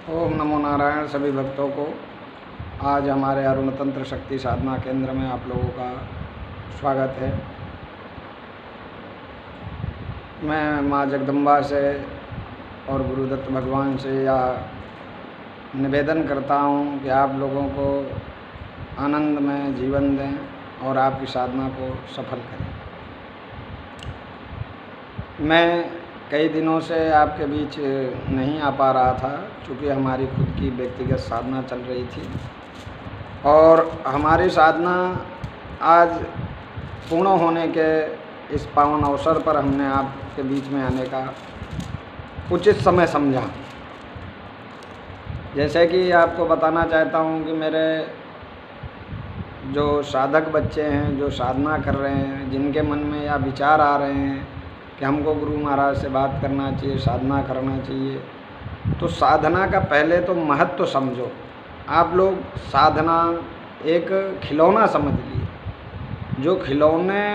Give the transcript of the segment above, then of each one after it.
ओम नमो नारायण सभी भक्तों को। आज हमारे अरुण तंत्र शक्ति साधना केंद्र में आप लोगों का स्वागत है। मैं माँ जगदम्बा से और गुरुदत्त भगवान से यह निवेदन करता हूँ कि आप लोगों को आनंद में जीवन दें और आपकी साधना को सफल करें। मैं कई दिनों से आपके बीच नहीं आ पा रहा था क्योंकि हमारी खुद की व्यक्तिगत साधना चल रही थी और हमारी साधना आज पूर्ण होने के इस पावन अवसर पर हमने आपके बीच में आने का उचित समय समझा। जैसे कि आपको बताना चाहता हूँ कि मेरे जो साधक बच्चे हैं, जो साधना कर रहे हैं, जिनके मन में या विचार आ रहे हैं कि हमको गुरु महाराज से बात करना चाहिए, साधना करना चाहिए, तो साधना का पहले तो महत्व समझो। आप लोग साधना एक खिलौना समझ लिए। जो खिलौने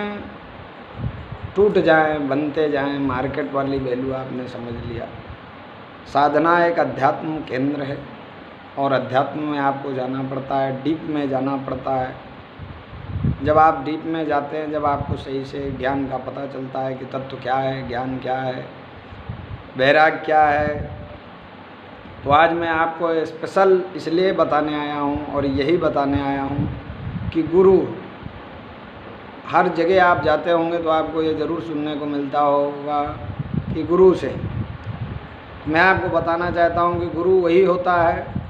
टूट जाएं, बनते जाएं, मार्केट वाली वैल्यू आपने समझ लिया। साधना एक अध्यात्म केंद्र है और अध्यात्म में आपको जाना पड़ता है, डीप में जाना पड़ता है। जब आप डीप में जाते हैं, जब आपको सही से ज्ञान का पता चलता है कि तत्व क्या है, ज्ञान क्या है, वैराग्य क्या है, तो आज मैं आपको स्पेशल इसलिए बताने आया हूँ और यही बताने आया हूँ कि गुरु, हर जगह आप जाते होंगे तो आपको ये ज़रूर सुनने को मिलता होगा कि गुरु से। मैं आपको बताना चाहता हूँ कि गुरु वही होता है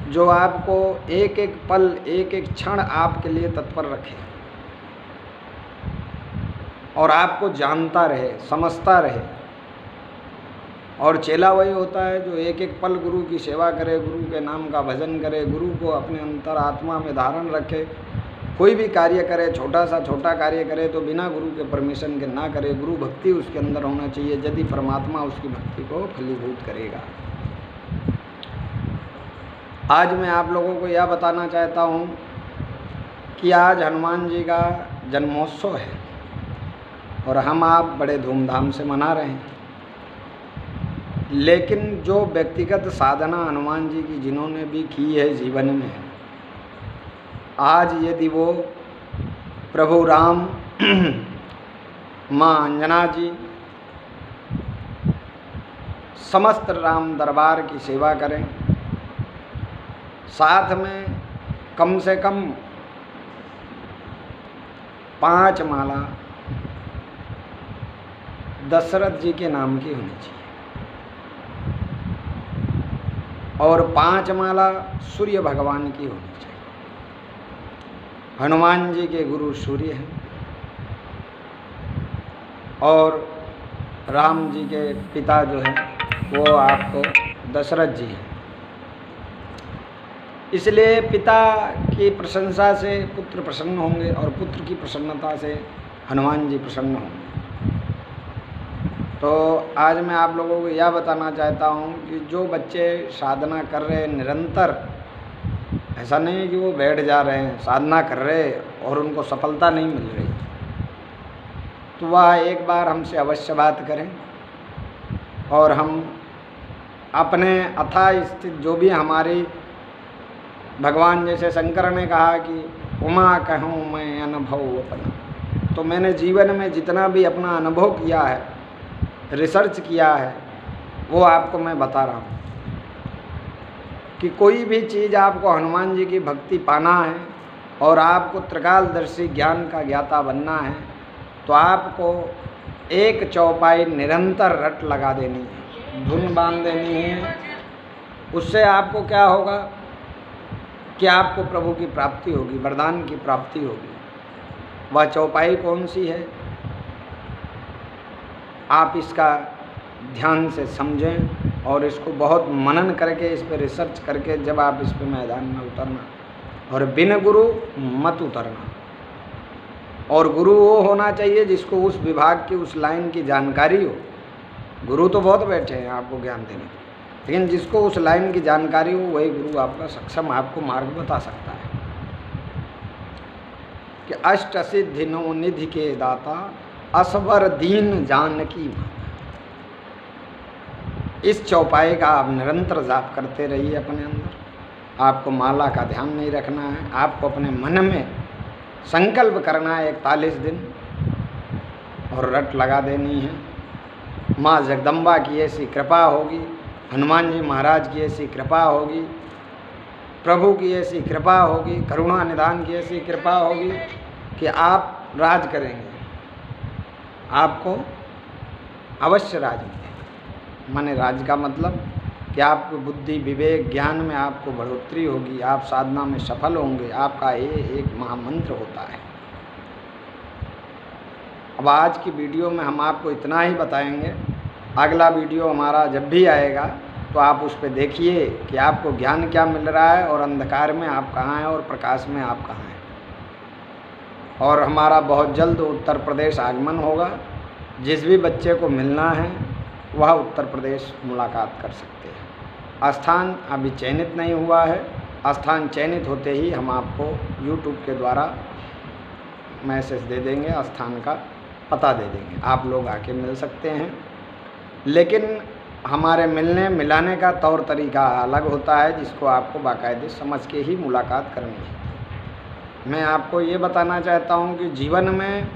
जो आपको एक एक पल, एक एक क्षण आपके लिए तत्पर रखे और आपको जानता रहे, समझता रहे। और चेला वही होता है जो एक एक पल गुरु की सेवा करे, गुरु के नाम का भजन करे, गुरु को अपने अंतर आत्मा में धारण रखे। कोई भी कार्य करे, छोटा सा छोटा कार्य करे तो बिना गुरु के परमिशन के ना करे। गुरु भक्ति उसके अंदर होना चाहिए, यदि परमात्मा उसकी भक्ति को फलीभूत करेगा। आज मैं आप लोगों को यह बताना चाहता हूँ कि आज हनुमान जी का जन्मोत्सव है और हम आप बड़े धूमधाम से मना रहे हैं। लेकिन जो व्यक्तिगत साधना हनुमान जी की जिन्होंने भी की है जीवन में, आज यदि वो प्रभु राम, माँ अंजना जी, समस्त राम दरबार की सेवा करें, साथ में कम से कम 5 माला दशरथ जी के नाम की होनी चाहिए और 5 माला सूर्य भगवान की होनी चाहिए। हनुमान जी के गुरु सूर्य हैं और राम जी के पिता जो हैं वो आपको दशरथ जी हैं। इसलिए पिता की प्रशंसा से पुत्र प्रसन्न होंगे और पुत्र की प्रसन्नता से हनुमान जी प्रसन्न होंगे। तो आज मैं आप लोगों को यह बताना चाहता हूँ कि जो बच्चे साधना कर रहे हैं निरंतर, ऐसा नहीं है कि वो बैठ जा रहे हैं, साधना कर रहे और उनको सफलता नहीं मिल रही, तो वह एक बार हमसे अवश्य बात करें और हम अपने अथाह स्थित जो भी हमारी, भगवान जैसे शंकर ने कहा कि उमा कहूँ मैं अनुभव अपना, तो मैंने जीवन में जितना भी अपना अनुभव किया है, रिसर्च किया है, वो आपको मैं बता रहा हूँ कि कोई भी चीज़ आपको हनुमान जी की भक्ति पाना है और आपको त्रिकालदर्शी ज्ञान का ज्ञाता बनना है तो आपको एक चौपाई निरंतर रट लगा देनी है, धुन बांध देनी है। उससे आपको क्या होगा कि आपको प्रभु की प्राप्ति होगी, वरदान की प्राप्ति होगी। वह चौपाई कौन सी है, आप इसका ध्यान से समझें और इसको बहुत मनन करके, इस पर रिसर्च करके जब आप इस पर मैदान में उतरना, और बिन गुरु मत उतरना। और गुरु वो होना चाहिए जिसको उस विभाग की, उस लाइन की जानकारी हो। गुरु तो बहुत बैठे हैं आपको ज्ञान देने, लेकिन जिसको उस लाइन की जानकारी हो वही गुरु आपका सक्षम आपको मार्ग बता सकता है। कि अष्ट सिद्धि नौ निधि के दाता, असवर दीन जानकी माता। इस चौपाई का आप निरंतर जाप करते रहिए अपने अंदर। आपको माला का ध्यान नहीं रखना है, आपको अपने मन में संकल्प करना है 41 दिन और रट लगा देनी है। माँ जगदम्बा की ऐसी कृपा होगी, हनुमान जी महाराज की ऐसी कृपा होगी, प्रभु की ऐसी कृपा होगी, करुणा निधान की ऐसी कृपा होगी कि आप राज करेंगे, आपको अवश्य राज मिलेगा। माने राज का मतलब कि आपकी बुद्धि विवेक ज्ञान में आपको बढ़ोतरी होगी, आप साधना में सफल होंगे, आपका ये एक महामंत्र होता है। अब आज की वीडियो में हम आपको इतना ही बताएंगे। अगला वीडियो हमारा जब भी आएगा तो आप उस पर देखिए कि आपको ज्ञान क्या मिल रहा है और अंधकार में आप कहाँ हैं और प्रकाश में आप कहाँ हैं। और हमारा बहुत जल्द उत्तर प्रदेश आगमन होगा। जिस भी बच्चे को मिलना है वह उत्तर प्रदेश मुलाकात कर सकते हैं। स्थान अभी चयनित नहीं हुआ है, स्थान चयनित होते ही हम आपको YouTube के द्वारा मैसेज दे देंगे, स्थान का पता दे देंगे, आप लोग आके मिल सकते हैं। लेकिन हमारे मिलने मिलाने का तौर तरीका अलग होता है, जिसको आपको बाकायदे समझ के ही मुलाकात करनी है। मैं आपको ये बताना चाहता हूँ कि जीवन में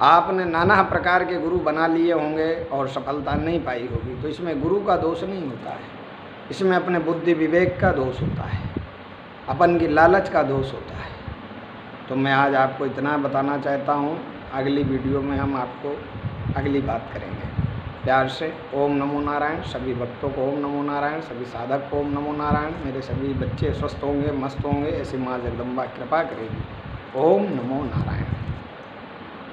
आपने नाना प्रकार के गुरु बना लिए होंगे और सफलता नहीं पाई होगी, तो इसमें गुरु का दोष नहीं होता है, इसमें अपने बुद्धि विवेक का दोष होता है, अपन की लालच का दोष होता है। तो मैं आज आपको इतना बताना चाहता हूँ, अगली वीडियो में हम आपको अगली बात करेंगे। प्यार से ओम नमो नारायण। सभी भक्तों को ओम नमो नारायण, सभी साधक को ओम नमो नारायण। मेरे सभी बच्चे स्वस्थ होंगे, मस्त होंगे, ऐसी माँ जगदम्बा कृपा करेगी। ओम नमो नारायण।